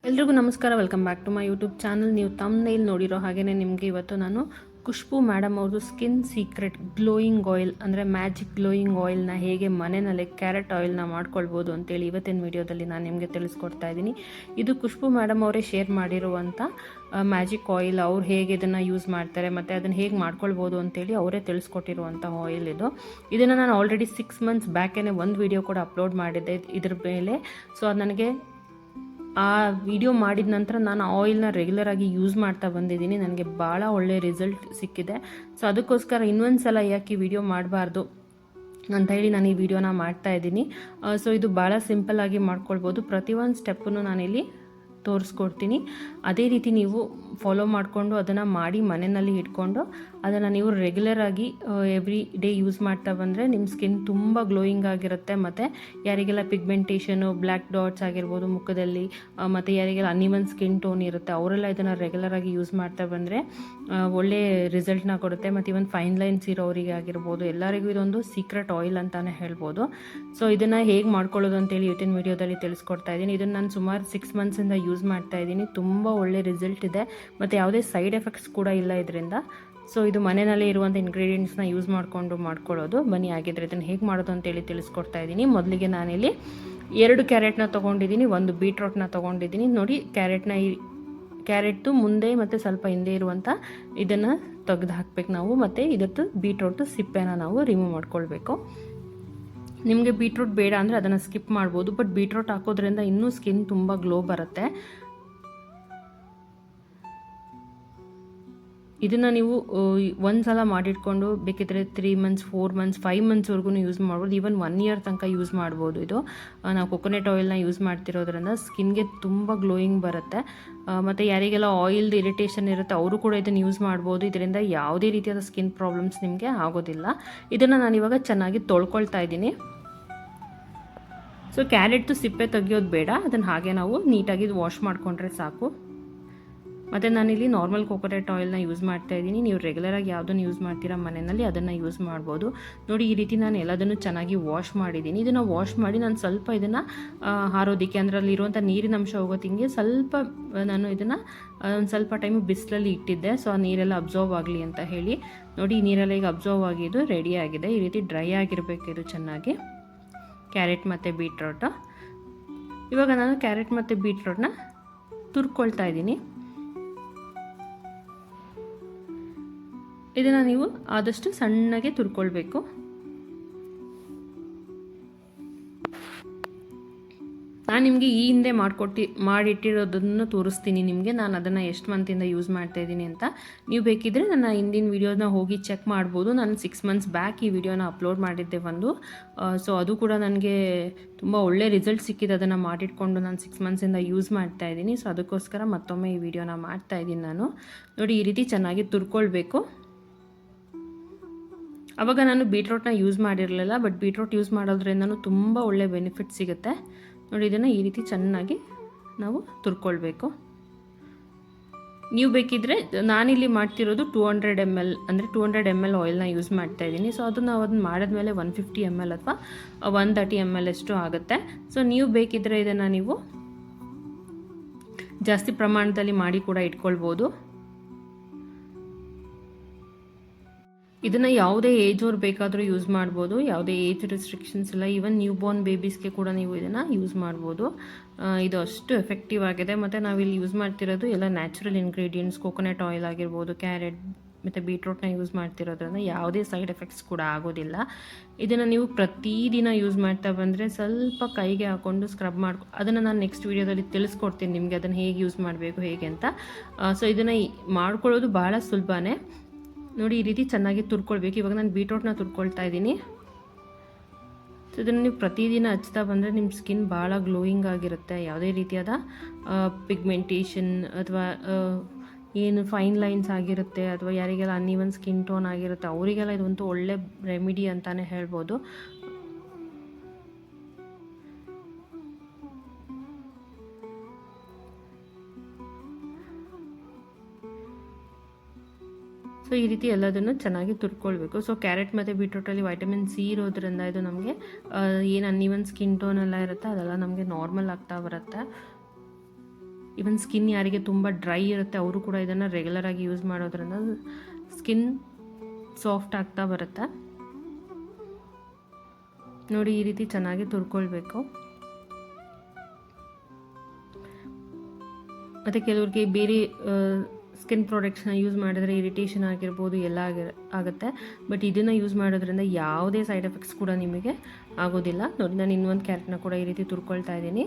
ಎಲ್ರಿಗೂ ನಮಸ್ಕಾರ, welcome back to my YouTube channel. ನೀವು ತಮ್ಮನೇಲಿ ನೋಡಿರೋ ಹಾಗೆಯೇ ನಿಮಗೆ ಇವತ್ತು ನಾನು ಖುಷ್ಬು ಮೇಡಮ್ ಅವ್ರದ್ದು ಸ್ಕಿನ್ ಸೀಕ್ರೆಟ್ ಗ್ಲೋಯಿಂಗ್ ಆಯಿಲ್ ಅಂದರೆ ಮ್ಯಾಜಿಕ್ ಗ್ಲೋಯಿಂಗ್ ಆಯಿಲ್ನ ಹೇಗೆ ಮನೆಯಲ್ಲೇ ಕ್ಯಾರೆಟ್ ಆಯಿಲ್ನ ಮಾಡ್ಕೊಳ್ಬೋದು ಅಂತೇಳಿ ಇವತ್ತಿನ ವಿಡಿಯೋದಲ್ಲಿ ನಾನು ನಿಮಗೆ ತಿಳಿಸ್ಕೊಡ್ತಾ ಇದ್ದೀನಿ. ಇದು ಖುಷ್ಬು ಮೇಡಮ್ ಅವರೇ ಶೇರ್ ಮಾಡಿರುವಂಥ ಮ್ಯಾಜಿಕ್ ಆಯಿಲ್. ಅವ್ರು ಹೇಗೆ ಇದನ್ನು ಯೂಸ್ ಮಾಡ್ತಾರೆ ಮತ್ತು ಅದನ್ನು ಹೇಗೆ ಮಾಡ್ಕೊಳ್ಬೋದು ಅಂತೇಳಿ ಅವರೇ ತಿಳಿಸ್ಕೊಟ್ಟಿರುವಂಥ ಆಯಿಲ್ ಇದು. ಇದನ್ನು ನಾನು ಆಲ್ರೆಡಿ 6 months ಬ್ಯಾಕೇ ಒಂದು ವಿಡಿಯೋ ಕೂಡ ಅಪ್ಲೋಡ್ ಮಾಡಿದ್ದೆ ಇದ್ರ ಮೇಲೆ. ಸೊ ಅದು ನನಗೆ ಆ ವಿಡಿಯೋ ಮಾಡಿದ ನಂತರ ನಾನು ಆಯಿಲ್ನ ರೆಗ್ಯುಲರಾಗಿ ಯೂಸ್ ಮಾಡ್ತಾ ಬಂದಿದ್ದೀನಿ. ನನಗೆ ಭಾಳ ಒಳ್ಳೆ ರಿಸಲ್ಟ್ ಸಿಕ್ಕಿದೆ. ಸೊ ಅದಕ್ಕೋಸ್ಕರ ಇನ್ನೊಂದು ಸಲ ಯಾಕೆ ಈ ವಿಡಿಯೋ ಮಾಡಬಾರ್ದು ಅಂತ ಹೇಳಿ ನಾನು ಈ ವಿಡಿಯೋನ ಮಾಡ್ತಾ ಇದ್ದೀನಿ. ಸೊ ಇದು ಭಾಳ ಸಿಂಪಲ್ಲಾಗಿ ಮಾಡ್ಕೊಳ್ಬೋದು. ಪ್ರತಿಯೊಂದು ಸ್ಟೆಪ್ಪನ್ನು ನಾನಿಲ್ಲಿ ತೋರಿಸ್ಕೊಡ್ತೀನಿ. ಅದೇ ರೀತಿ ನೀವು ಫಾಲೋ ಮಾಡಿಕೊಂಡು ಅದನ್ನು ಮಾಡಿ ಮನೆಯಲ್ಲಿ ಇಟ್ಕೊಂಡು ಅದನ್ನು ನೀವು ರೆಗ್ಯುಲರಾಗಿ ಎವ್ರಿ ಡೇ ಯೂಸ್ ಮಾಡ್ತಾ ಬಂದರೆ ನಿಮ್ಮ ಸ್ಕಿನ್ ತುಂಬ ಗ್ಲೋಯಿಂಗ್ ಆಗಿರುತ್ತೆ. ಮತ್ತು ಯಾರಿಗೆಲ್ಲ ಪಿಗ್ಮೆಂಟೇಷನು, ಬ್ಲ್ಯಾಕ್ ಡಾಟ್ಸ್ ಆಗಿರ್ಬೋದು ಮುಖದಲ್ಲಿ, ಮತ್ತು ಯಾರಿಗೆಲ್ಲ ಅನ್ಇವನ್ ಸ್ಕಿನ್ ಟೋನ್ ಇರುತ್ತೆ ಅವರೆಲ್ಲ ಇದನ್ನು ರೆಗ್ಯುಲರಾಗಿ ಯೂಸ್ ಮಾಡ್ತಾ ಬಂದರೆ ಒಳ್ಳೆ ರಿಸಲ್ಟ್ನ ಕೊಡುತ್ತೆ. ಮತ್ತು ಇವನ್ ಫೈನ್ ಲೈನ್ಸ್ ಇರೋರಿಗೆ ಆಗಿರ್ಬೋದು ಎಲ್ಲರಿಗೂ ಇದೊಂದು ಸೀಕ್ರೆಟ್ ಆಯಿಲ್ ಅಂತಲೇ ಹೇಳ್ಬೋದು. ಸೊ ಇದನ್ನು ಹೇಗೆ ಮಾಡ್ಕೊಳ್ಳೋದು ಅಂತೇಳಿ ಇವತ್ತಿನ ವಿಡಿಯೋದಲ್ಲಿ ತಿಳಿಸ್ಕೊಡ್ತಾ ಇದ್ದೀನಿ. ಇದನ್ನು ನಾನು ಸುಮಾರು 6 months ಯೂಸ್ ಮಾಡ್ತಾ ಇದ್ದೀನಿ. ತುಂಬ ಒಳ್ಳೆ ರಿಸಲ್ಟ್ ಇದೆ ಮತ್ತು ಯಾವುದೇ ಸೈಡ್ ಎಫೆಕ್ಟ್ಸ್ ಕೂಡ ಇಲ್ಲ ಇದರಿಂದ. ಸೊ ಇದು ಮನೆಯಲ್ಲೇ ಇರುವಂಥ ಇಂಗ್ರೀಡಿಯೆಂಟ್ಸ್ನ ಯೂಸ್ ಮಾಡ್ಕೊಳ್ಳೋದು. ಬನ್ನಿ ಆಗಿದ್ರೆ ಇದನ್ನು ಹೇಗೆ ಮಾಡೋದು ಅಂತೇಳಿ ತಿಳಿಸ್ಕೊಡ್ತಾ ಇದ್ದೀನಿ. ಮೊದಲಿಗೆ ನಾನಿಲ್ಲಿ 2 ಕ್ಯಾರೆಟ್ನ ತೊಗೊಂಡಿದ್ದೀನಿ, 1 ಬೀಟ್ರೋಟ್ನ ತೊಗೊಂಡಿದ್ದೀನಿ. ನೋಡಿ, ಕ್ಯಾರೆಟ್ದು ಮುಂದೆ ಮತ್ತು ಸ್ವಲ್ಪ ಹಿಂದೆ ಇರುವಂಥ ಇದನ್ನು ತೆಗೆದು ಹಾಕಬೇಕು ನಾವು. ಮತ್ತು ಇದರದ್ದು ಬೀಟ್ರೋಟ್ ಸಿಪ್ಪೆನ ನಾವು ರಿಮೂವ್ ಮಾಡ್ಕೊಳ್ಬೇಕು. ನಿಮಗೆ ಬೀಟ್ರೂಟ್ ಬೇಡ ಅಂದರೆ ಅದನ್ನು ಸ್ಕಿಪ್ ಮಾಡ್ಬೋದು. ಬಟ್ ಬೀಟ್ರೂಟ್ ಹಾಕೋದ್ರಿಂದ ಇನ್ನೂ ಸ್ಕಿನ್ ತುಂಬ ಗ್ಲೋ ಬರುತ್ತೆ. ಇದನ್ನು ನೀವು ಒಂದು ಸಲ ಮಾಡಿಟ್ಕೊಂಡು ಬೇಕಿದ್ರೆ 3 months, 4 months, 5 monthsವರೆಗೂ ಯೂಸ್ ಮಾಡ್ಬೋದು. ಈವನ್ 1 year ತನಕ ಯೂಸ್ ಮಾಡ್ಬೋದು. ಇದು ನಾವು ಕೊಕೊನೆಟ್ ಆಯಿಲ್ನ ಯೂಸ್ ಮಾಡ್ತಿರೋದ್ರಿಂದ ಸ್ಕಿನ್ಗೆ ತುಂಬ ಗ್ಲೋಯಿಂಗ್ ಬರುತ್ತೆ. ಮತ್ತು ಯಾರಿಗೆಲ್ಲ ಆಯಿಲ್ದು ಇರಿಟೇಷನ್ ಇರುತ್ತೆ ಅವರು ಕೂಡ ಇದನ್ನು ಯೂಸ್ ಮಾಡ್ಬೋದು. ಇದರಿಂದ ಯಾವುದೇ ರೀತಿಯಾದ ಸ್ಕಿನ್ ಪ್ರಾಬ್ಲಮ್ಸ್ ನಿಮಗೆ ಆಗೋದಿಲ್ಲ. ಇದನ್ನು ನಾನಿವಾಗ ಚೆನ್ನಾಗಿ ತೊಳ್ಕೊಳ್ತಾ ಇದ್ದೀನಿ. ಸೊ ಕ್ಯಾರೆಟ್ದು ಸಿಪ್ಪೆ ತೆಗಿಯೋದು ಬೇಡ, ಅದನ್ನು ಹಾಗೆ ನಾವು ನೀಟಾಗಿ ವಾಶ್ ಮಾಡಿಕೊಂಡ್ರೆ ಸಾಕು. ಮತ್ತು ನಾನಿಲ್ಲಿ ನಾರ್ಮಲ್ ಕೊಕೊನೆಟ್ ಆಯಿಲ್ನ ಯೂಸ್ ಮಾಡ್ತಾ ಇದ್ದೀನಿ. ನೀವು ರೆಗ್ಯುಲರಾಗಿ ಯಾವುದನ್ನು ಯೂಸ್ ಮಾಡ್ತೀರಾ ಮನೆಯಲ್ಲಿ ಅದನ್ನು ಯೂಸ್ ಮಾಡ್ಬೋದು. ನೋಡಿ, ಈ ರೀತಿ ನಾನು ಎಲ್ಲದನ್ನು ಚೆನ್ನಾಗಿ ವಾಶ್ ಮಾಡಿದ್ದೀನಿ. ಇದನ್ನು ವಾಶ್ ಮಾಡಿ ನಾನು ಸ್ವಲ್ಪ ಇದನ್ನು ಹಾರೋದಕ್ಕೆ, ಅಂದರೆ ಅಲ್ಲಿರುವಂಥ ನೀರಿನ ಅಂಶ ಹೋಗೋದಿಂಗೆ ಸ್ವಲ್ಪ ನಾನು ಇದನ್ನು ಒಂದು ಸ್ವಲ್ಪ ಟೈಮ್ ಬಿಸಿಲಲ್ಲಿ ಇಟ್ಟಿದ್ದೆ. ಸೊ ಆ ನೀರೆಲ್ಲ ಅಬ್ಸರ್ವ್ ಆಗಲಿ ಅಂತ ಹೇಳಿ. ನೋಡಿ, ಈ ನೀರೆಲ್ಲ ಈಗ ಅಬ್ಸರ್ವ್ ಆಗಿದ್ದು ರೆಡಿ ಆಗಿದೆ. ಈ ರೀತಿ ಡ್ರೈ ಆಗಿರಬೇಕು ಇದು ಚೆನ್ನಾಗಿ, ಕ್ಯಾರೆಟ್ ಮತ್ತು ಬೀಟ್ರೋಟು. ಇವಾಗ ನಾನು ಕ್ಯಾರೆಟ್ ಮತ್ತು ಬೀಟ್ರೋಟ್ನ ತುರ್ಕೊಳ್ತಾ ಇದ್ದೀನಿ. ಇದನ್ನು ನೀವು ಆದಷ್ಟು ಸಣ್ಣಗೆ ತುರ್ಕೊಳ್ಬೇಕು. ನಾನು ನಿಮಗೆ ಈ ಹಿಂದೆ ಮಾಡಿಟ್ಟಿರೋದನ್ನು ತೋರಿಸ್ತೀನಿ ನಿಮಗೆ. ನಾನು ಅದನ್ನು ಎಷ್ಟು ಮಂತಿಂದ ಯೂಸ್ ಮಾಡ್ತಾ ಇದ್ದೀನಿ ಅಂತ. ನೀವು ಬೇಕಿದ್ದರೆ ನನ್ನ ಹಿಂದಿನ ವೀಡಿಯೋನ ಹೋಗಿ ಚೆಕ್ ಮಾಡ್ಬೋದು. ನಾನು 6 months ಬ್ಯಾಕ್ ಈ ವಿಡಿಯೋನ ಅಪ್ಲೋಡ್ ಮಾಡಿದ್ದೆ ಒಂದು. ಸೊ ಅದು ಕೂಡ ನನಗೆ ತುಂಬ ಒಳ್ಳೆ ರಿಸಲ್ಟ್ ಸಿಕ್ಕಿದೆ. ಅದನ್ನು ಮಾಡಿಟ್ಕೊಂಡು ನಾನು 6 months ಯೂಸ್ ಮಾಡ್ತಾ ಇದ್ದೀನಿ. ಸೊ ಅದಕ್ಕೋಸ್ಕರ ಮತ್ತೊಮ್ಮೆ ಈ ವಿಡಿಯೋನ ಮಾಡ್ತಾ ಇದ್ದೀನಿ ನಾನು. ನೋಡಿ, ಈ ರೀತಿ ಚೆನ್ನಾಗಿ ತುರ್ಕೊಳ್ಬೇಕು. ಆವಾಗ ನಾನು ಬೀಟ್ರೋಟ್ನ ಯೂಸ್ ಮಾಡಿರಲಿಲ್ಲ, ಬಟ್ ಬೀಟ್ರೋಟ್ ಯೂಸ್ ಮಾಡೋದ್ರಿಂದನೂ ತುಂಬ ಒಳ್ಳೆ ಬೆನಿಫಿಟ್ ಸಿಗುತ್ತೆ. ನೋಡಿ, ಇದನ್ನು ಈ ರೀತಿ ಚೆನ್ನಾಗಿ ನಾವು ತುರ್ಕೊಳ್ಬೇಕು. ನೀವು ಬೇಕಿದ್ದರೆ, ನಾನಿಲ್ಲಿ ಮಾಡ್ತಿರೋದು 200 ml ಅಂದರೆ 200 ml ಆಯಿಲ್ನ ಯೂಸ್ ಮಾಡ್ತಾ ಇದ್ದೀನಿ. ಸೊ ಅದನ್ನು ಮಾಡಿದ್ಮೇಲೆ 150 ml ಅಥವಾ 130 ml ಅಷ್ಟು ಆಗುತ್ತೆ. ಸೊ ನೀವು ಬೇಕಿದ್ದರೆ ಇದನ್ನು ನೀವು ಜಾಸ್ತಿ ಪ್ರಮಾಣದಲ್ಲಿ ಮಾಡಿ ಕೂಡ ಇಟ್ಕೊಳ್ಬೋದು. ಇದನ್ನು ಯಾವುದೇ ಏಜ್ ಅವ್ರು ಬೇಕಾದರೂ ಯೂಸ್ ಮಾಡ್ಬೋದು. ಯಾವುದೇ ಏಜ್ ರಿಸ್ಟ್ರಿಕ್ಷನ್ಸ್ ಇಲ್ಲ. ಈವನ್ ನ್ಯೂ ಬೋರ್ನ್ ಬೇಬೀಸ್ಗೆ ಕೂಡ ನೀವು ಇದನ್ನು ಯೂಸ್ ಮಾಡ್ಬೋದು. ಇದು ಅಷ್ಟು ಎಫೆಕ್ಟಿವ್ ಆಗಿದೆ. ಮತ್ತು ನಾವಿಲ್ಲಿ ಯೂಸ್ ಮಾಡ್ತಿರೋದು ಎಲ್ಲ ನ್ಯಾಚುರಲ್ ಇಂಗ್ರೀಡಿಯೆಂಟ್ಸ್. ಕೊಕೊನೆಟ್ ಆಯಿಲ್ ಆಗಿರ್ಬೋದು, ಕ್ಯಾರೆಟ್ ಮತ್ತು ಬೀಟ್ರೂಟ್ನ ಯೂಸ್ ಮಾಡ್ತಿರೋದ್ರಿಂದ ಯಾವುದೇ ಸೈಡ್ ಎಫೆಕ್ಟ್ಸ್ ಕೂಡ ಆಗೋದಿಲ್ಲ. ಇದನ್ನು ನೀವು ಪ್ರತಿದಿನ ಯೂಸ್ ಮಾಡ್ತಾ ಬಂದರೆ ಸ್ವಲ್ಪ ಕೈಗೆ ಹಾಕ್ಕೊಂಡು ಸ್ಕ್ರಬ್ ಅದನ್ನು ನಾನು ನೆಕ್ಸ್ಟ್ ವೀಡಿಯೋದಲ್ಲಿ ತಿಳಿಸ್ಕೊಡ್ತೀನಿ ನಿಮಗೆ ಅದನ್ನು ಹೇಗೆ ಯೂಸ್ ಮಾಡಬೇಕು ಹೇಗೆ ಅಂತ. ಸೊ ಇದನ್ನು ಮಾಡ್ಕೊಳ್ಳೋದು ಭಾಳ ಸುಲಭನೇ. ನೋಡಿ, ಈ ರೀತಿ ಚೆನ್ನಾಗಿ ತುರ್ಕೊಳ್ಬೇಕು. ಇವಾಗ ನಾನು ಬೀಟ್ರೋಟ್ನ ತುರ್ಕೊಳ್ತಾ ಇದ್ದೀನಿ. ಸೊ ಇದನ್ನು ನೀವು ಪ್ರತಿದಿನ ಹಚ್ತಾ ಬಂದರೆ ನಿಮ್ಮ ಸ್ಕಿನ್ ಭಾಳ ಗ್ಲೋಯಿಂಗ್ ಆಗಿರುತ್ತೆ. ಯಾವುದೇ ರೀತಿಯಾದ ಪಿಗ್ಮೆಂಟೇಷನ್ ಅಥವಾ ಏನು ಫೈನ್ ಲೈನ್ಸ್ ಆಗಿರುತ್ತೆ ಅಥವಾ ಯಾರಿಗೆಲ್ಲ ಅನ್ಇವನ್ ಸ್ಕಿನ್ ಟೋನ್ ಆಗಿರುತ್ತೆ ಅವರಿಗೆಲ್ಲ ಇದೊಂದು ಒಳ್ಳೆ ರೆಮಿಡಿ ಅಂತಲೇ ಹೇಳ್ಬೋದು. ಸೊ ಈ ರೀತಿ ಎಲ್ಲದನ್ನು ಚೆನ್ನಾಗಿ ತುರ್ಕೊಳ್ಬೇಕು. ಸೊ ಕ್ಯಾರೆಟ್ ಮತ್ತು ಬೀಟ್ರೂಟಲ್ಲಿ ವೈಟಮಿನ್ ಸಿ ಇರೋದ್ರಿಂದ ಇದು ನಮಗೆ ಏನು ಅನ್ಇವನ್ ಸ್ಕಿನ್ ಟೋನ್ ಎಲ್ಲ ಇರುತ್ತೆ ಅದೆಲ್ಲ ನಮಗೆ ನಾರ್ಮಲ್ ಆಗ್ತಾ ಬರುತ್ತೆ. ಈವನ್ ಸ್ಕಿನ್ ಯಾರಿಗೆ ತುಂಬ ಡ್ರೈ ಇರುತ್ತೆ ಅವರು ಕೂಡ ಇದನ್ನು ರೆಗ್ಯುಲರಾಗಿ ಯೂಸ್ ಮಾಡೋದ್ರಿಂದ ಸ್ಕಿನ್ ಸಾಫ್ಟ್ ಆಗ್ತಾ ಬರುತ್ತೆ. ನೋಡಿ ಈ ರೀತಿ ಚೆನ್ನಾಗಿ ತುರ್ಕೊಳ್ಬೇಕು. ಮತ್ತು ಕೆಲವ್ರಿಗೆ ಬೇರೆ ಸ್ಕಿನ್ ಪ್ರಾಡಕ್ಟ್ಸ್ನ ಯೂಸ್ ಮಾಡಿದ್ರೆ ಇರಿಟೇಷನ್ ಆಗಿರ್ಬೋದು ಎಲ್ಲ ಆಗುತ್ತೆ. ಬಟ್ ಇದನ್ನು ಯೂಸ್ ಮಾಡೋದ್ರಿಂದ ಯಾವುದೇ ಸೈಡ್ ಎಫೆಕ್ಟ್ಸ್ ಕೂಡ ನಿಮಗೆ ಆಗೋದಿಲ್ಲ. ನೋಡಿ ನಾನು ಇನ್ನೊಂದು ಕ್ಯಾರೆಟ್ನ ಕೂಡ ಈ ರೀತಿ ತುರ್ಕೊಳ್ತಾ ಇದ್ದೀನಿ.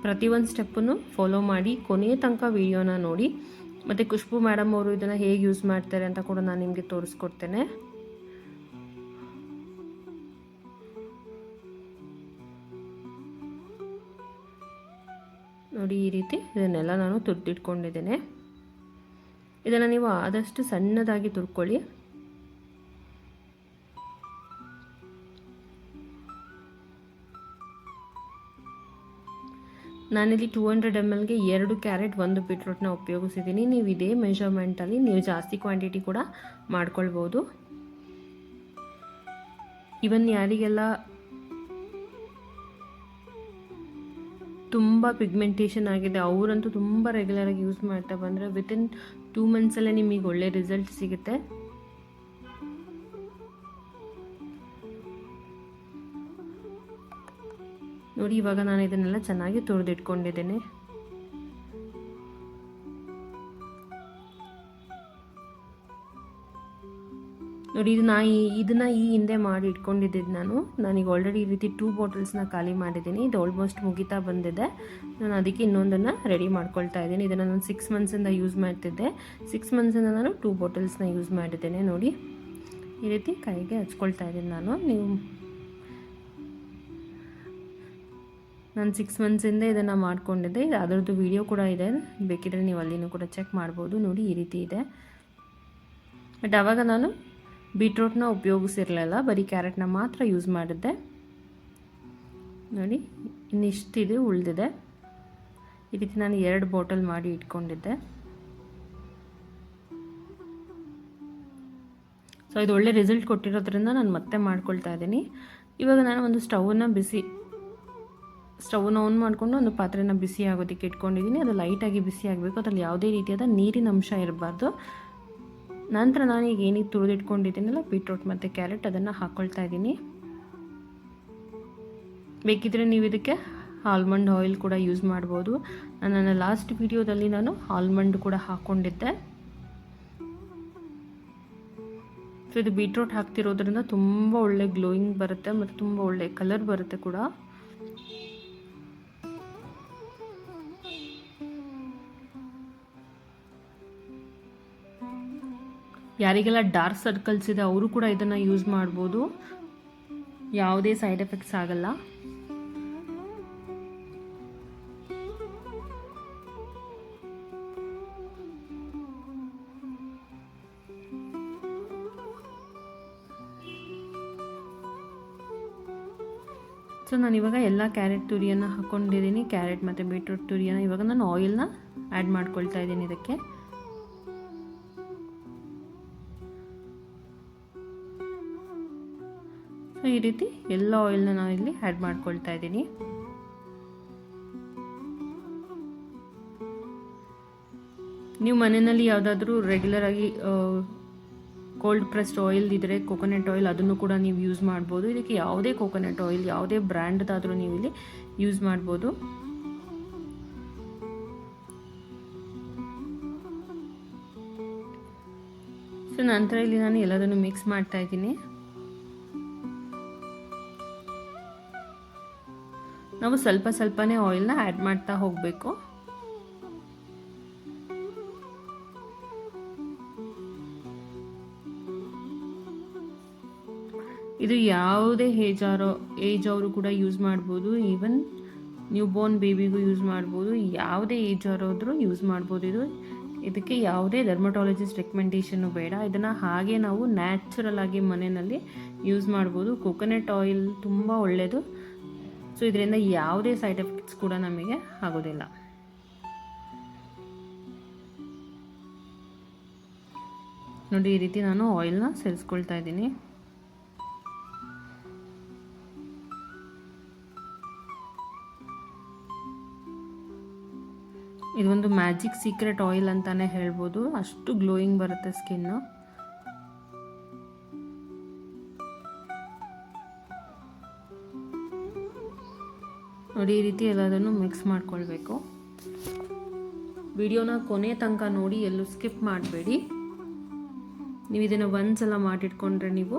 ಪ್ರತಿಯೊಂದು ಸ್ಟೆಪ್ಪನ್ನು ಫಾಲೋ ಮಾಡಿ ಕೊನೆಯ ತನಕ ವಿಡಿಯೋನ ನೋಡಿ. ಮತ್ತು ಖುಷ್ಬು ಮೇಡಮ್ ಅವರು ಇದನ್ನು ಹೇಗೆ ಯೂಸ್ ಮಾಡ್ತಾರೆ ಅಂತ ಕೂಡ ನಾನು ನಿಮಗೆ ತೋರಿಸ್ಕೊಡ್ತೇನೆ. ನೋಡಿ ಈ ರೀತಿ ಇದನ್ನೆಲ್ಲ ನಾನು ತುರ್ದಿಟ್ಕೊಂಡಿದ್ದೇನೆ. ಇದನ್ನು ನೀವು ಆದಷ್ಟು ಸಣ್ಣದಾಗಿ ತುರ್ಕೊಳ್ಳಿ. ನಾನಿಲ್ಲಿ 200 mlಗೆ 2 ಕ್ಯಾರೆಟ್ 1 ಬೀಟ್ರೂಟ್ನ ಉಪಯೋಗಿಸಿದ್ದೀನಿ. ನೀವು ಇದೇ ಮೆಷರ್ಮೆಂಟಲ್ಲಿ ನೀವು ಜಾಸ್ತಿ ಕ್ವಾಂಟಿಟಿ ಕೂಡ ಮಾಡ್ಕೊಳ್ಬೋದು. ಇವನ್ ಯಾರಿಗೆಲ್ಲ ತುಂಬ ಪಿಗ್ಮೆಂಟೇಷನ್ ಆಗಿದೆ ಅವರಂತೂ ತುಂಬ ರೆಗ್ಯುಲರಾಗಿ ಯೂಸ್ ಮಾಡ್ತಾ ಬಂದರೆ ವಿತಿನ್ 2 ಮಂತ್ಸಲ್ಲೇ ನಿಮಗೆ ಒಳ್ಳೆ ರಿಸಲ್ಟ್ ಸಿಗುತ್ತೆ. ನೋಡಿ ಇವಾಗ ನಾನು ಇದನ್ನೆಲ್ಲ ಚೆನ್ನಾಗಿ ತುರಿದಿಟ್ಕೊಂಡಿದ್ದೇನೆ. ನೋಡಿ ಇದನ್ನು ಈ ಹಿಂದೆ ಮಾಡಿ ಇಟ್ಕೊಂಡಿದ್ದೆ ನಾನೀಗ ಆಲ್ರೆಡಿ ಈ ರೀತಿ 2 ಬಾಟಲ್ಸ್ನ ಖಾಲಿ ಮಾಡಿದ್ದೀನಿ. ಇದು ಆಲ್ಮೋಸ್ಟ್ ಮುಗಿತಾ ಬಂದಿದೆ. ನಾನು ಅದಕ್ಕೆ ಇನ್ನೊಂದನ್ನು ರೆಡಿ ಮಾಡ್ಕೊಳ್ತಾ ಇದ್ದೀನಿ. ಇದನ್ನು ನಾನು 6 ಮಂತ್ಸಿಂದ ಯೂಸ್ ಮಾಡ್ತಿದ್ದೆ. 6 ಮಂತ್ಸಿಂದ ನಾನು 2 ಬಾಟಲ್ಸ್ನ ಯೂಸ್ ಮಾಡಿದ್ದೇನೆ. ನೋಡಿ ಈ ರೀತಿ ಕೈಗೆ ಹಚ್ಕೊಳ್ತಾ ಇದ್ದೀನಿ ನಾನು 6 ಮಂತ್ಸಿಂದ ಇದನ್ನು ಮಾಡ್ಕೊಂಡಿದ್ದೆ. ಅದರದ್ದು ವಿಡಿಯೋ ಕೂಡ ಇದೆ, ಬೇಕಿದ್ರೆ ನೀವು ಅಲ್ಲಿನೂ ಕೂಡ ಚೆಕ್ ಮಾಡ್ಬೋದು. ನೋಡಿ ಈ ರೀತಿ ಇದೆ. ಬಟ್ ಆವಾಗ ನಾನು ಬೀಟ್ರೂಟ್ನ ಉಪಯೋಗಿಸಿರಲಿಲ್ಲ, ಬರೀ ಕ್ಯಾರೆಟ್ನ ಮಾತ್ರ ಯೂಸ್ ಮಾಡಿದ್ದೆ. ನೋಡಿ ಇನ್ನಿಷ್ಟಿದೆ ಉಳಿದಿದೆ. ಈ ರೀತಿ ನಾನು 2 ಬಾಟಲ್ ಮಾಡಿ ಇಟ್ಕೊಂಡಿದ್ದೆ. ಸೊ ಇದು ಒಳ್ಳೆ ರಿಸಲ್ಟ್ ಕೊಟ್ಟಿರೋದ್ರಿಂದ ನಾನು ಮತ್ತೆ ಮಾಡ್ಕೊಳ್ತಾ ಇದ್ದೀನಿ. ಇವಾಗ ನಾನು ಒಂದು ಸ್ಟವನ್ನು ಆನ್ ಮಾಡಿಕೊಂಡು ಒಂದು ಪಾತ್ರೆನ ಬಿಸಿ ಆಗೋದಕ್ಕೆ ಇಟ್ಕೊಂಡಿದ್ದೀನಿ. ಅದು ಲೈಟಾಗಿ ಬಿಸಿ ಆಗಬೇಕು, ಅದರಲ್ಲಿ ಯಾವುದೇ ರೀತಿಯಾದ ನೀರಿನ ಅಂಶ ಇರಬಾರ್ದು. ನಂತರ ನಾನು ಈಗ ಏನಿಗೆ ತುರಿದಿಟ್ಕೊಂಡಿದ್ದೀನಲ್ಲ ಬೀಟ್ರೂಟ್ ಮತ್ತು ಕ್ಯಾರೆಟ್ ಅದನ್ನು ಹಾಕ್ಕೊಳ್ತಾ ಇದ್ದೀನಿ. ಬೇಕಿದ್ರೆ ನೀವು ಇದಕ್ಕೆ ಆಲ್ಮಂಡ್ ಆಯಿಲ್ ಕೂಡ ಯೂಸ್ ಮಾಡ್ಬೋದು. ನನ್ನ ಲಾಸ್ಟ್ ವಿಡಿಯೋದಲ್ಲಿ ನಾನು ಆಲ್ಮಂಡ್ ಕೂಡ ಹಾಕ್ಕೊಂಡಿದ್ದೆ. ಸೊ ಇದು ಬೀಟ್ರೂಟ್ ಹಾಕ್ತಿರೋದ್ರಿಂದ ತುಂಬ ಒಳ್ಳೆ ಗ್ಲೋಯಿಂಗ್ ಬರುತ್ತೆ ಮತ್ತು ತುಂಬ ಒಳ್ಳೆ ಕಲರ್ ಬರುತ್ತೆ ಕೂಡ. ಯಾರಿಗೆಲ್ಲ ಡಾರ್ಕ್ ಸರ್ಕಲ್ಸ್ ಇದೆ ಅವರು ಕೂಡ ಇದನ್ನು ಯೂಸ್ ಮಾಡ್ಬೋದು, ಯಾವುದೇ ಸೈಡ್ ಎಫೆಕ್ಟ್ಸ್ ಆಗಲ್ಲ. ಸೊ ನಾನಿವಾಗ ಎಲ್ಲ ಕ್ಯಾರೆಟ್ ತುರಿಯನ್ನು ಹಾಕ್ಕೊಂಡಿದ್ದೀನಿ. ಕ್ಯಾರೆಟ್ ಮತ್ತು ಬೀಟ್ರೂಟ್ ತುರಿಯನ್ನು ಇವಾಗ ನಾನು ಆಯಿಲ್ನ ಆ್ಯಡ್ ಮಾಡ್ಕೊಳ್ತಾ ಇದ್ದೀನಿ ಇದಕ್ಕೆ. ಸೊ ಈ ರೀತಿ ಎಲ್ಲ ಆಯಿಲ್ನ ನಾನು ಇಲ್ಲಿ ಆ್ಯಡ್ ಮಾಡ್ಕೊಳ್ತಾ ಇದ್ದೀನಿ. ನೀವು ಮನೆಯಲ್ಲಿ ಯಾವುದಾದ್ರೂ ರೆಗ್ಯುಲರಾಗಿ ಕೋಲ್ಡ್ ಪ್ರೆಸ್ಡ್ ಆಯಿಲ್ ಇದ್ದರೆ ಕೊಕೊನಟ್ ಆಯಿಲ್ ಅದನ್ನು ಕೂಡ ನೀವು ಯೂಸ್ ಮಾಡ್ಬೋದು. ಇದಕ್ಕೆ ಯಾವುದೇ ಕೊಕೊನಟ್ ಆಯಿಲ್ ಯಾವುದೇ ಬ್ರ್ಯಾಂಡ್ದಾದರೂ ನೀವು ಇಲ್ಲಿ ಯೂಸ್ ಮಾಡ್ಬೋದು. ಸೊ ನಂತರ ಇಲ್ಲಿ ನಾನು ಎಲ್ಲದನ್ನು ಮಿಕ್ಸ್ ಮಾಡ್ತಾ ಇದ್ದೀನಿ. ನಾವು ಸ್ವಲ್ಪ ಸ್ವಲ್ಪನೇ ಆಯಿಲ್ನ ಆ್ಯಡ್ ಮಾಡ್ತಾ ಹೋಗಬೇಕು. ಇದು ಯಾವುದೇ ಏಜ್ ಅವರು ಕೂಡ ಯೂಸ್ ಮಾಡ್ಬೋದು. ಈವನ್ ನ್ಯೂ ಬೋರ್ನ್ ಬೇಬಿಗೂ ಯೂಸ್ ಮಾಡ್ಬೋದು. ಯಾವುದೇ ಏಜ್ ಅವರಾದರೂ ಯೂಸ್ ಮಾಡ್ಬೋದು. ಇದಕ್ಕೆ ಯಾವುದೇ ಡರ್ಮಟಾಲಜಿಸ್ಟ್ ರೆಕಮೆಂಡೇಷನ್ನು ಬೇಡ. ಇದನ್ನು ಹಾಗೆ ನಾವು ನ್ಯಾಚುರಲ್ ಆಗಿ ಮನೆಯಲ್ಲಿ ಯೂಸ್ ಮಾಡ್ಬೋದು. ಕೊಕೊನಟ್ ಆಯಿಲ್ ತುಂಬ ಒಳ್ಳೆಯದು. ಸೊ ಇದರಿಂದ ಯಾವುದೇ ಸೈಡ್ ಎಫೆಕ್ಟ್ಸ್ ಕೂಡ ನಮಗೆ ಆಗೋದಿಲ್ಲ. ನೋಡಿ ಈ ರೀತಿ ನಾನು ಆಯಿಲ್ನ ಸೇರಿಸ್ಕೊಳ್ತಾ ಇದ್ದೀನಿ. ಇದೊಂದು ಮ್ಯಾಜಿಕ್ ಸೀಕ್ರೆಟ್ ಆಯಿಲ್ ಅಂತಲೇ ಹೇಳ್ಬೋದು, ಅಷ್ಟು ಗ್ಲೋಯಿಂಗ್ ಬರುತ್ತೆ ಸ್ಕಿನ್ನು. ನೋಡಿ ಈ ರೀತಿ ಎಲ್ಲದನ್ನು ಮಿಕ್ಸ್ ಮಾಡ್ಕೊಳ್ಬೇಕು. ವಿಡಿಯೋನ ಕೊನೆ ತನಕ ನೋಡಿ, ಎಲ್ಲೂ ಸ್ಕಿಪ್ ಮಾಡಬೇಡಿ. ನೀವು ಇದನ್ನು ಒಂದ್ಸಲ ಮಾಡಿಟ್ಕೊಂಡ್ರೆ ನೀವು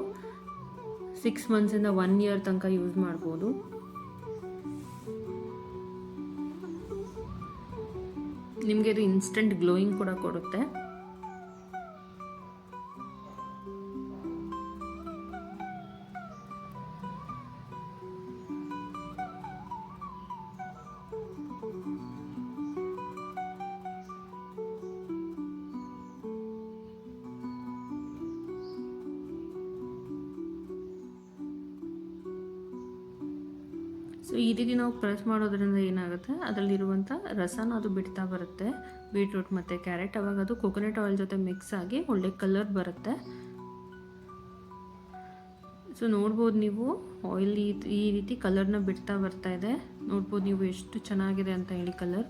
6 ಮಂತ್ಸಿಂದ 1 ಇಯರ್ ತನಕ ಯೂಸ್ ಮಾಡ್ಬೋದು. ನಿಮಗೆ ಇದು ಇನ್ಸ್ಟೆಂಟ್ ಗ್ಲೋಯಿಂಗ್ ಕೂಡ ಕೊಡುತ್ತೆ. ಸೊ ಈ ರೀತಿ ನಾವು ಪ್ರೆಸ್ ಮಾಡೋದ್ರಿಂದ ಏನಾಗುತ್ತೆ, ಅದರಲ್ಲಿರುವಂಥ ರಸನ ಅದು ಬಿಡ್ತಾ ಬರುತ್ತೆ, ಬೀಟ್ರೂಟ್ ಮತ್ತು ಕ್ಯಾರೆಟ್. ಅವಾಗ ಅದು ಕೊಕೊನಟ್ ಆಯಿಲ್ ಜೊತೆ ಮಿಕ್ಸ್ ಆಗಿ ಒಳ್ಳೆ ಕಲರ್ ಬರುತ್ತೆ. ಸೊ ನೋಡ್ಬೋದು ನೀವು, ಆಯಿಲ್ ಈ ರೀತಿ ಕಲರ್ನ ಬಿಡ್ತಾ ಬರ್ತಾ ಇದೆ. ನೋಡ್ಬೋದು ನೀವು ಎಷ್ಟು ಚೆನ್ನಾಗಿದೆ ಅಂತ ಹೇಳಿ ಕಲರ್.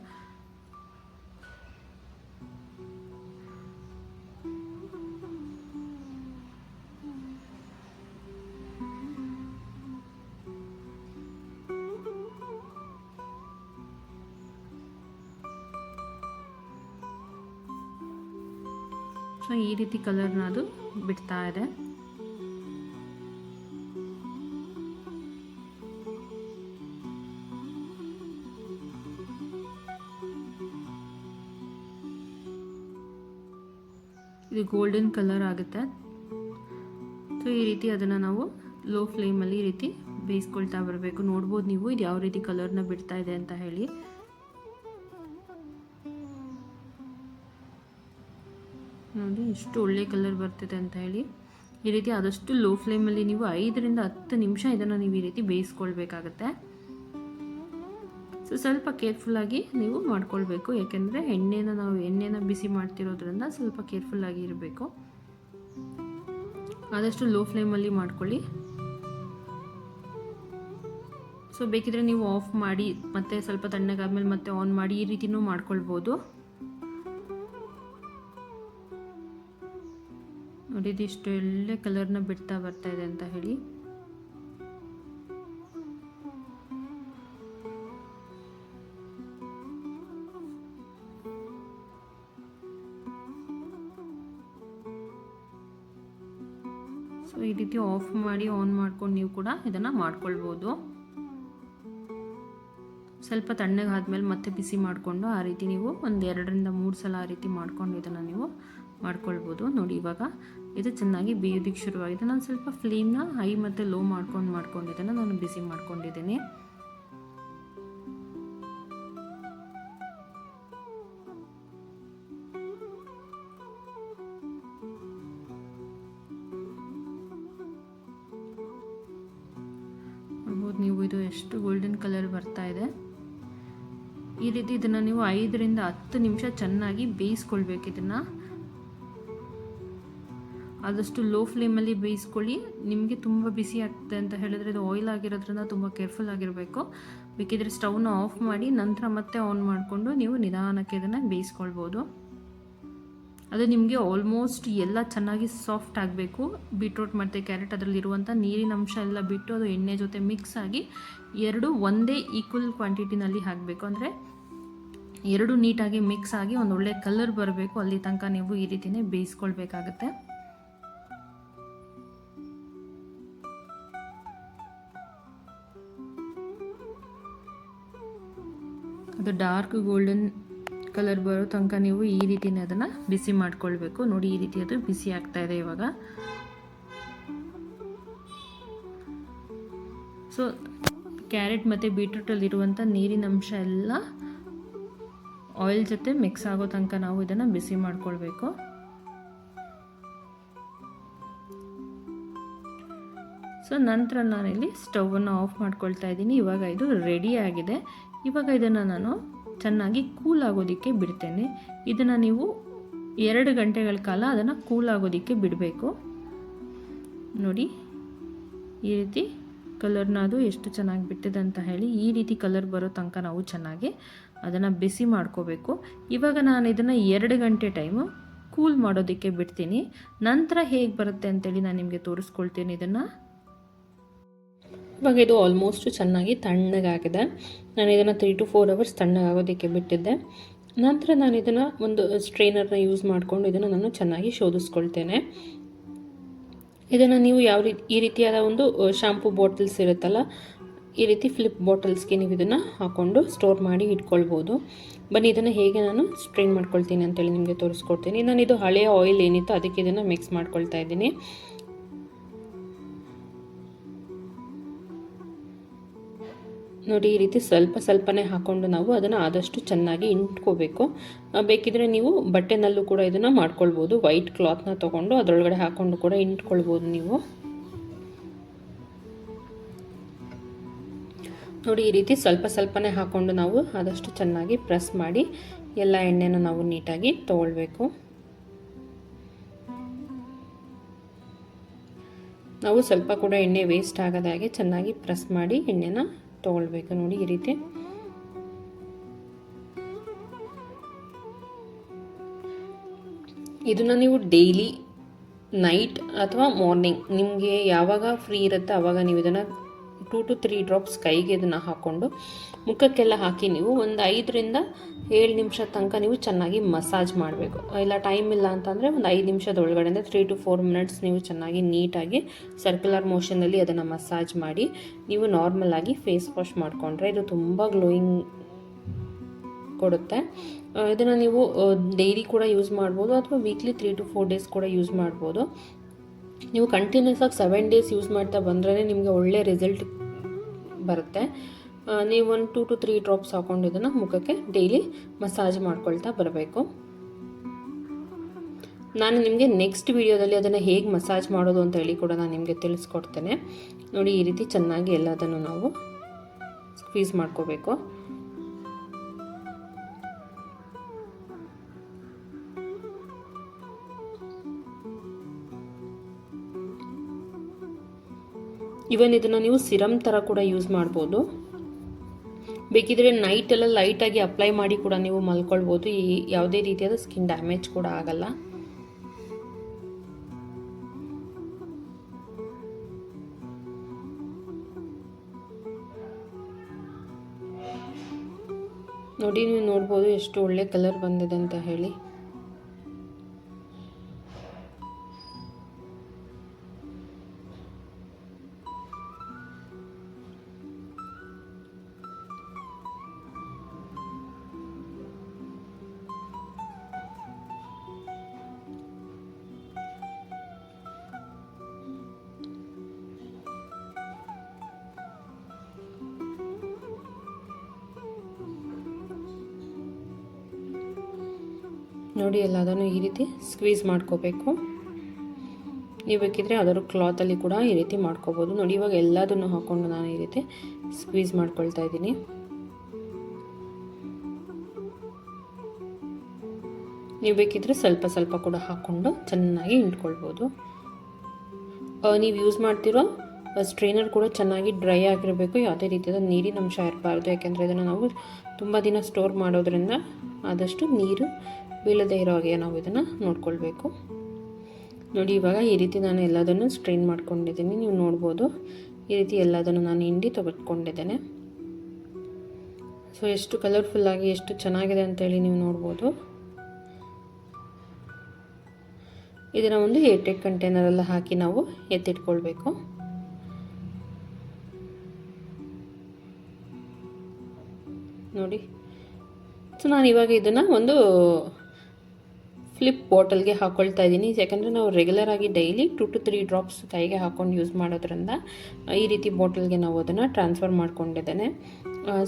ಸೊ ಈ ರೀತಿ ಕಲರ್ನ ಅದು ಬಿಡ್ತಾ ಇದೆ. ಇದು ಗೋಲ್ಡನ್ ಕಲರ್ ಆಗುತ್ತೆ. ಸೊ ಈ ರೀತಿ ಅದನ್ನು ನಾವು ಲೋ ಫ್ಲೇಮಲ್ಲಿ ಈ ರೀತಿ ಬೇಯಿಸ್ಕೊಳ್ತಾ ಬರಬೇಕು. ನೋಡ್ಬೋದು ನೀವು ಇದು ಯಾವ ರೀತಿ ಕಲರ್ನ ಬಿಡ್ತಾ ಇದೆ ಅಂತ ಹೇಳಿ. ನೋಡಿ ಎಷ್ಟು ಒಳ್ಳೆ ಕಲರ್ ಬರ್ತಿದೆ ಅಂತ ಹೇಳಿ. ಈ ರೀತಿ ಆದಷ್ಟು ಲೋ ಫ್ಲೇಮಲ್ಲಿ ನೀವು 5 ರಿಂದ 10 ನಿಮಿಷ ಇದನ್ನು ನೀವು ಈ ರೀತಿ ಬೇಯಿಸ್ಕೊಳ್ಬೇಕಾಗತ್ತೆ. ಸೊ ಸ್ವಲ್ಪ ಕೇರ್ಫುಲ್ಲಾಗಿ ನೀವು ಮಾಡ್ಕೊಳ್ಬೇಕು, ಯಾಕೆಂದರೆ ನಾವು ಎಣ್ಣೆನ ಬಿಸಿ ಮಾಡ್ತಿರೋದ್ರಿಂದ ಸ್ವಲ್ಪ ಕೇರ್ಫುಲ್ಲಾಗಿ ಇರಬೇಕು. ಆದಷ್ಟು ಲೋ ಫ್ಲೇಮಲ್ಲಿ ಮಾಡ್ಕೊಳ್ಳಿ. ಸೊ ಬೇಕಿದ್ರೆ ನೀವು ಆಫ್ ಮಾಡಿ ಮತ್ತೆ ಸ್ವಲ್ಪ ತಣ್ಣಗಾದ್ಮೇಲೆ ಮತ್ತೆ ಆನ್ ಮಾಡಿ ಈ ರೀತಿನೂ ಮಾಡ್ಕೊಳ್ಬೋದು. ನೋಡಿ ಇದಿಷ್ಟು ಒಳ್ಳೆ ಕಲರ್ನ ಬಿಡ್ತಾ ಬರ್ತಾ ಇದೆ ಅಂತ ಹೇಳಿ. ಸೊ ಈ ರೀತಿ ಆಫ್ ಮಾಡಿ ಆನ್ ಮಾಡ್ಕೊಂಡು ನೀವು ಕೂಡ ಇದನ್ನು ಮಾಡ್ಕೊಳ್ಬೋದು. ಸ್ವಲ್ಪ ತಣ್ಣಗಾದ್ಮೇಲೆ ಮತ್ತೆ ಬಿಸಿ ಮಾಡಿಕೊಂಡು ಆ ರೀತಿ ನೀವು ಒಂದು 2 ರಿಂದ 3 ಸಲ ಆ ರೀತಿ ಮಾಡ್ಕೊಂಡು ಇದನ್ನು ನೀವು ಮಾಡ್ಕೊಳ್ಬೋದು. ನೋಡಿ ಇವಾಗ ಇದು ಚೆನ್ನಾಗಿ ಬೇಯೋದಕ್ಕೆ ಶುರುವಾಗಿದೆ. ನಾನು ಸ್ವಲ್ಪ ಫ್ಲೇಮ್ನ ಹೈ ಮತ್ತು ಲೋ ಮಾಡ್ಕೊಂಡು ಇದನ್ನು ನಾನು ಬಿಸಿ ಮಾಡ್ಕೊಂಡಿದ್ದೀನಿ. ನೋಡ್ಬೋದು ನೀವು ಇದು ಎಷ್ಟು ಗೋಲ್ಡನ್ ಕಲರ್ ಬರ್ತಾ ಇದೆ. ಈ ರೀತಿ ಇದನ್ನು ನೀವು 5 ರಿಂದ 10 ನಿಮಿಷ ಚೆನ್ನಾಗಿ ಬೇಯಿಸ್ಕೊಳ್ಬೇಕು. ಇದನ್ನು ಆದಷ್ಟು ಲೋ ಫ್ಲೇಮಲ್ಲಿ ಬೇಯಿಸ್ಕೊಳ್ಳಿ. ನಿಮಗೆ ತುಂಬ ಬಿಸಿ ಆಗ್ತದೆ ಅಂತ ಹೇಳಿದ್ರೆ ಇದು ಆಯಿಲ್ ಆಗಿರೋದ್ರಿಂದ ತುಂಬ ಕೇರ್ಫುಲ್ ಆಗಿರಬೇಕು. ಬೇಕಿದ್ರೆ ಸ್ಟವ್ನ ಆಫ್ ಮಾಡಿ ನಂತರ ಮತ್ತೆ ಆನ್ ಮಾಡಿಕೊಂಡು ನೀವು ನಿಧಾನಕ್ಕೆ ಇದನ್ನು ಬೇಯಿಸ್ಕೊಳ್ಬೋದು. ಅದು ನಿಮಗೆ ಆಲ್ಮೋಸ್ಟ್ ಎಲ್ಲ ಚೆನ್ನಾಗಿ ಸಾಫ್ಟ್ ಆಗಬೇಕು. ಬೀಟ್ರೂಟ್ ಮತ್ತು ಕ್ಯಾರೆಟ್ ಅದರಲ್ಲಿರುವಂಥ ನೀರಿನ ಅಂಶ ಎಲ್ಲ ಬಿಟ್ಟು ಅದು ಎಣ್ಣೆ ಜೊತೆ ಮಿಕ್ಸ್ ಆಗಿ ಎರಡು ಒಂದೇ ಈಕ್ವಲ್ ಕ್ವಾಂಟಿಟಿನಲ್ಲಿ ಹಾಕಬೇಕು. ಅಂದರೆ ಎರಡು ನೀಟಾಗಿ ಮಿಕ್ಸ್ ಆಗಿ ಒಂದು ಒಳ್ಳೆ ಕಲರ್ ಬರಬೇಕು. ಅಲ್ಲಿ ತನಕ ನೀವು ಈ ರೀತಿಯೇ ಬೇಯಿಸ್ಕೊಳ್ಬೇಕಾಗತ್ತೆ. ಅದು ಡಾರ್ಕ್ ಗೋಲ್ಡನ್ ಕಲರ್ ಬರೋ ತನಕ ನೀವು ಈ ರೀತಿನೇ ಅದನ್ನು ಬಿಸಿ ಮಾಡ್ಕೊಳ್ಬೇಕು. ನೋಡಿ ಈ ರೀತಿ ಅದು ಬಿಸಿ ಆಗ್ತಾ ಇದೆ ಇವಾಗ. ಸೊ ಕ್ಯಾರೆಟ್ ಮತ್ತು ಬೀಟ್ರೂಟಲ್ಲಿರುವಂಥ ನೀರಿನ ಅಂಶ ಎಲ್ಲ ಆಯಿಲ್ ಜೊತೆ ಮಿಕ್ಸ್ ಆಗೋ ತನಕ ನಾವು ಇದನ್ನು ಬಿಸಿ ಮಾಡ್ಕೊಳ್ಬೇಕು. ಸೊ ನಂತರ ನಾನಿಲ್ಲಿ ಸ್ಟವನ್ನು ಆಫ್ ಮಾಡ್ಕೊಳ್ತಾ ಇದ್ದೀನಿ. ಇವಾಗ ಇದು ರೆಡಿ ಆಗಿದೆ. ಇವಾಗ ಇದನ್ನು ನಾನು ಚೆನ್ನಾಗಿ ಕೂಲ್ ಆಗೋದಕ್ಕೆ ಬಿಡ್ತೇನೆ. ಇದನ್ನು ನೀವು 2 ಗಂಟೆಗಳ ಕಾಲ ಅದನ್ನು ಕೂಲ್ ಆಗೋದಕ್ಕೆ ಬಿಡಬೇಕು. ನೋಡಿ ಈ ರೀತಿ ಕಲರ್ನ ಅದು ಎಷ್ಟು ಚೆನ್ನಾಗಿ ಬಿಟ್ಟಿದೆ ಅಂತ ಹೇಳಿ. ಈ ರೀತಿ ಕಲರ್ ಬರೋ ತನಕ ನಾವು ಚೆನ್ನಾಗಿ ಅದನ್ನು ಬಿಸಿ ಮಾಡ್ಕೋಬೇಕು. ಇವಾಗ ನಾನು ಇದನ್ನು 2 ಗಂಟೆ ಟೈಮು ಕೂಲ್ ಮಾಡೋದಕ್ಕೆ ಬಿಡ್ತೀನಿ. ನಂತರ ಹೇಗೆ ಬರುತ್ತೆ ಅಂತೇಳಿ ನಾನು ನಿಮಗೆ ತೋರಿಸ್ಕೊಳ್ತೀನಿ ಇದನ್ನು. ಇವಾಗ ಇದು ಆಲ್ಮೋಸ್ಟ್ ಚೆನ್ನಾಗಿ ತಣ್ಣಗಾಗಿದೆ. ನಾನು ಇದನ್ನು 3 to 4 ಅವರ್ಸ್ ತಣ್ಣಗಾಗೋದಕ್ಕೆ ಬಿಟ್ಟಿದ್ದೆ. ನಂತರ ನಾನು ಇದನ್ನು ಒಂದು ಸ್ಟ್ರೈನರ್ನ ಯೂಸ್ ಮಾಡಿಕೊಂಡು ಇದನ್ನು ನಾನು ಚೆನ್ನಾಗಿ ಶೋಧಿಸ್ಕೊಳ್ತೇನೆ. ಇದನ್ನು ನೀವು ಈ ರೀತಿಯಾದ ಒಂದು ಶಾಂಪೂ ಬಾಟಲ್ಸ್ ಇರುತ್ತಲ್ಲ, ಈ ರೀತಿ ಫ್ಲಿಪ್ ಬಾಟಲ್ಸ್ಗೆ ನೀವು ಇದನ್ನು ಹಾಕ್ಕೊಂಡು ಸ್ಟೋರ್ ಮಾಡಿ ಇಟ್ಕೊಳ್ಬೋದು. ಬನ್ನಿ ಇದನ್ನು ಹೇಗೆ ನಾನು ಸ್ಟ್ರೈನ್ ಮಾಡ್ಕೊಳ್ತೀನಿ ಅಂತೇಳಿ ನಿಮಗೆ ತೋರಿಸ್ಕೊಡ್ತೀನಿ. ನಾನು ಇದು ಹಳೆಯ ಆಯಿಲ್ ಏನಿತ್ತು ಅದಕ್ಕೆ ಇದನ್ನು ಮಿಕ್ಸ್ ಮಾಡ್ಕೊಳ್ತಾ ಇದ್ದೀನಿ. ನೋಡಿ, ಈ ರೀತಿ ಸ್ವಲ್ಪ ಸ್ವಲ್ಪನೇ ಹಾಕ್ಕೊಂಡು ನಾವು ಅದನ್ನು ಆದಷ್ಟು ಚೆನ್ನಾಗಿ ಇಂಟ್ಕೋಬೇಕು. ಬೇಕಿದ್ರೆ ನೀವು ಬಟ್ಟೆನಲ್ಲೂ ಕೂಡ ಇದನ್ನು ಮಾಡ್ಕೊಳ್ಬೋದು. ವೈಟ್ ಕ್ಲಾತ್ನ ತೊಗೊಂಡು ಅದರೊಳಗಡೆ ಹಾಕ್ಕೊಂಡು ಕೂಡ ಇಂಟ್ಕೊಳ್ಬೋದು ನೀವು. ನೋಡಿ, ಈ ರೀತಿ ಸ್ವಲ್ಪ ಸ್ವಲ್ಪನೇ ಹಾಕ್ಕೊಂಡು ನಾವು ಆದಷ್ಟು ಚೆನ್ನಾಗಿ ಪ್ರೆಸ್ ಮಾಡಿ ಎಲ್ಲ ಎಣ್ಣೆನ ನಾವು ನೀಟಾಗಿ ತೊಗೊಳ್ಬೇಕು. ನಾವು ಸ್ವಲ್ಪ ಕೂಡ ಎಣ್ಣೆ ವೇಸ್ಟ್ ಆಗದ ಹಾಗೆ ಚೆನ್ನಾಗಿ ಪ್ರೆಸ್ ಮಾಡಿ ಎಣ್ಣೆನ ತೊಗೊಳ್ಬೇಕು. ನೋಡಿ, ಈ ರೀತಿ ಇದನ್ನು ನೀವು ಡೈಲಿ ನೈಟ್ ಅಥವಾ ಮಾರ್ನಿಂಗ್ ನಿಮಗೆ ಯಾವಾಗ ಫ್ರೀ ಇರುತ್ತೆ ಆವಾಗ ನೀವು ಇದನ್ನು 2 to 3 ಡ್ರಾಪ್ಸ್ ಕೈಗೆ ಇದನ್ನು ಹಾಕ್ಕೊಂಡು ಮುಖಕ್ಕೆಲ್ಲ ಹಾಕಿ ನೀವು ಒಂದು 5 ರಿಂದ 7 ನಿಮಿಷ ತನಕ ನೀವು ಚೆನ್ನಾಗಿ ಮಸಾಜ್ ಮಾಡಬೇಕು. ಇಲ್ಲ ಟೈಮ್ ಇಲ್ಲ ಅಂತಂದರೆ ಒಂದು 5 ನಿಮಿಷದೊಳಗಡೆಯಿಂದ 3 to 4 ಮಿನಿಟ್ಸ್ ನೀವು ಚೆನ್ನಾಗಿ ನೀಟಾಗಿ ಸರ್ಕ್ಯುಲರ್ ಮೋಷನಲ್ಲಿ ಅದನ್ನು ಮಸಾಜ್ ಮಾಡಿ ನೀವು ನಾರ್ಮಲ್ ಆಗಿ ಫೇಸ್ ವಾಶ್ ಮಾಡಿಕೊಂಡ್ರೆ ಇದು ತುಂಬ ಗ್ಲೋಯಿಂಗ್ ಕೊಡುತ್ತೆ. ಇದನ್ನು ನೀವು ಡೈಲಿ ಕೂಡ ಯೂಸ್ ಮಾಡ್ಬೋದು ಅಥವಾ ವೀಕ್ಲಿ 3 to 4 ಡೇಸ್ ಕೂಡ ಯೂಸ್ ಮಾಡ್ಬೋದು. ನೀವು ಕಂಟಿನ್ಯೂಸ್ ಆಗಿ 7 ಡೇಸ್ ಯೂಸ್ ಮಾಡ್ತಾ ಬಂದ್ರೇ ನಿಮಗೆ ಒಳ್ಳೆ ರಿಸಲ್ಟ್ ಬರುತ್ತೆ. ನೀವು ಒಂದು 2 to 3 ಡ್ರಾಪ್ಸ್ ಹಾಕೊಂಡು ಇದನ್ನು ಮುಖಕ್ಕೆ ಡೈಲಿ ಮಸಾಜ್ ಮಾಡ್ಕೊಳ್ತಾ ಬರಬೇಕು. ನಾನು ನಿಮಗೆ ನೆಕ್ಸ್ಟ್ ವಿಡಿಯೋದಲ್ಲಿ ಅದನ್ನು ಹೇಗೆ ಮಸಾಜ್ ಮಾಡೋದು ಅಂತ ಹೇಳಿ ಕೂಡ ನಾನು ನಿಮಗೆ ತಿಳಿಸ್ಕೊಡ್ತೇನೆ. ನೋಡಿ, ಈ ರೀತಿ ಚೆನ್ನಾಗಿ ಎಲ್ಲದನ್ನು ನಾವು ಸ್ಕ್ವೀಸ್ ಮಾಡ್ಕೋಬೇಕು. ಇವನ್ ಇದನ್ನು ನೀವು ಸಿರಮ್ ಥರ ಕೂಡ ಯೂಸ್ ಮಾಡ್ಬೋದು. ಬೇಕಿದ್ರೆ ನೈಟೆಲ್ಲ ಲೈಟಾಗಿ ಅಪ್ಲೈ ಮಾಡಿ ಕೂಡ ನೀವು ಮಲ್ಕೊಳ್ಬೋದು. ಯಾವುದೇ ರೀತಿಯಾದ ಸ್ಕಿನ್ ಡ್ಯಾಮೇಜ್ ಕೂಡ ಆಗಲ್ಲ. ನೋಡಿ, ನೀವು ನೋಡ್ಬೋದು ಎಷ್ಟು ಒಳ್ಳೆ ಕಲರ್ ಬಂದಿದೆ ಅಂತ ಹೇಳಿ. ನೋಡಿ, ಎಲ್ಲದನ್ನು ಈ ರೀತಿ ಸ್ಕ್ವೀಸ್ ಮಾಡ್ಕೋಬೇಕು. ನೀವು ಬೇಕಿದ್ರೆ ಅದರ ಕ್ಲಾತಲ್ಲಿ ಕೂಡ ಈ ರೀತಿ ಮಾಡ್ಕೋಬೋದು. ನೋಡಿ, ಇವಾಗ ಎಲ್ಲದನ್ನು ಹಾಕ್ಕೊಂಡು ನಾನು ಈ ರೀತಿ ಸ್ಕ್ವೀಸ್ ಮಾಡ್ಕೊಳ್ತಾ ಇದ್ದೀನಿ. ನೀವು ಬೇಕಿದ್ರೆ ಸ್ವಲ್ಪ ಸ್ವಲ್ಪ ಕೂಡ ಹಾಕ್ಕೊಂಡು ಚೆನ್ನಾಗಿ ಇಂಟ್ಕೊಳ್ಬೋದು. ನೀವು ಯೂಸ್ ಮಾಡ್ತಿರೋ ಸ್ಟ್ರೈನರ್ ಕೂಡ ಚೆನ್ನಾಗಿ ಡ್ರೈ ಆಗಿರಬೇಕು. ಯಾವುದೇ ರೀತಿಯಾದ ನೀರಿನ ಅಂಶ ಇರಬಾರ್ದು. ಯಾಕೆಂದರೆ ಇದನ್ನು ನಾವು ತುಂಬ ದಿನ ಸ್ಟೋರ್ ಮಾಡೋದ್ರಿಂದ ಆದಷ್ಟು ನೀರು ಬೀಳದೇ ಇರೋ ಹಾಗೆ ನಾವು ಇದನ್ನು ನೋಡ್ಕೊಳ್ಬೇಕು. ನೋಡಿ, ಇವಾಗ ಈ ರೀತಿ ನಾನು ಎಲ್ಲದನ್ನು ಸ್ಟ್ರೈನ್ ಮಾಡ್ಕೊಂಡಿದ್ದೀನಿ. ನೀವು ನೋಡ್ಬೋದು ಈ ರೀತಿ ಎಲ್ಲದನ್ನು ನಾನು ಹಿಂಡಿ ತೆಗೆದುಕೊಂಡಿದ್ದೇನೆ. ಸೊ ಎಷ್ಟು ಕಲರ್ಫುಲ್ಲಾಗಿ ಎಷ್ಟು ಚೆನ್ನಾಗಿದೆ ಅಂತೇಳಿ ನೀವು ನೋಡ್ಬೋದು. ಇದನ್ನು ಒಂದು ಏರ್ಟೈಟ್ ಕಂಟೈನರೆಲ್ಲ ಹಾಕಿ ನಾವು ಎತ್ತಿಟ್ಕೊಳ್ಬೇಕು. ನೋಡಿ, ಸೊ ನಾನು ಇವಾಗ ಇದನ್ನು ಒಂದು ಫ್ಲಿಪ್ ಬಾಟಲ್ಗೆ ಹಾಕ್ಕೊಳ್ತಾ ಇದ್ದೀನಿ. ಯಾಕಂದರೆ ನಾವು ರೆಗ್ಯುಲರ್ ಆಗಿ ಡೈಲಿ 2 to 3 ಡ್ರಾಪ್ಸ್ ಕೈಗೆ ಹಾಕ್ಕೊಂಡು ಯೂಸ್ ಮಾಡೋದ್ರಿಂದ ಈ ರೀತಿ ಬಾಟಲ್ಗೆ ನಾವು ಅದನ್ನು ಟ್ರಾನ್ಸ್ಫರ್ ಮಾಡ್ಕೊಂಡಿದ್ದೇನೆ.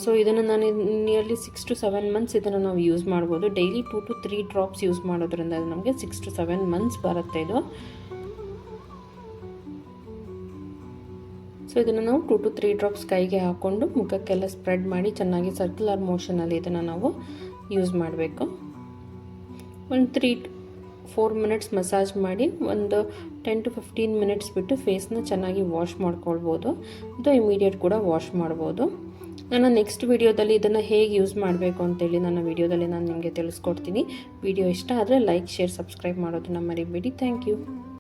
ಸೊ ಇದನ್ನು ನಾನು ನಿಯರ್ಲಿ 6 to 7 ಮಂತ್ಸ್ ಇದನ್ನು ನಾವು ಯೂಸ್ ಮಾಡ್ಬೋದು. ಡೈಲಿ 2 to 3 ಡ್ರಾಪ್ಸ್ ಯೂಸ್ ಮಾಡೋದ್ರಿಂದ ಅದು ನಮಗೆ 6 to 7 ಮಂತ್ಸ್ ಬರುತ್ತೆ ಇದು. ಸೊ ಇದನ್ನು ನಾವು 2 to 3 ಡ್ರಾಪ್ಸ್ ಕೈಗೆ ಹಾಕ್ಕೊಂಡು ಮುಖಕ್ಕೆಲ್ಲ ಸ್ಪ್ರೆಡ್ ಮಾಡಿ ಚೆನ್ನಾಗಿ ಸರ್ಕ್ಯುಲರ್ ಮೋಷನಲ್ಲಿ ಇದನ್ನು ನಾವು ಯೂಸ್ ಮಾಡಬೇಕು. ಒಂದು 4 ಮಿನಿಟ್ಸ್ ಮಸಾಜ್ ಮಾಡಿ ಒಂದು 10 to 15 ಮಿನಿಟ್ಸ್ ಬಿಟ್ಟು ಫೇಸ್ನ ಚೆನ್ನಾಗಿ ವಾಶ್ ಮಾಡ್ಕೊಳ್ಬೋದು. ಅಥವಾ ಇಮಿಡಿಯೇಟ್ ಕೂಡ ವಾಶ್ ಮಾಡ್ಬೋದು. ನಾನು ನೆಕ್ಸ್ಟ್ ವಿಡಿಯೋದಲ್ಲಿ ಇದನ್ನು ಹೇಗೆ ಯೂಸ್ ಮಾಡಬೇಕು ಅಂತೇಳಿ ನನ್ನ ವಿಡಿಯೋದಲ್ಲಿ ನಾನು ನಿಮಗೆ ತಿಳಿಸ್ಕೊಡ್ತೀನಿ. ವಿಡಿಯೋ ಇಷ್ಟ ಆದರೆ ಲೈಕ್, ಶೇರ್, ಸಬ್ಸ್ಕ್ರೈಬ್ ಮಾಡೋದನ್ನ ಮರಿಬೇಡಿ. Thank you.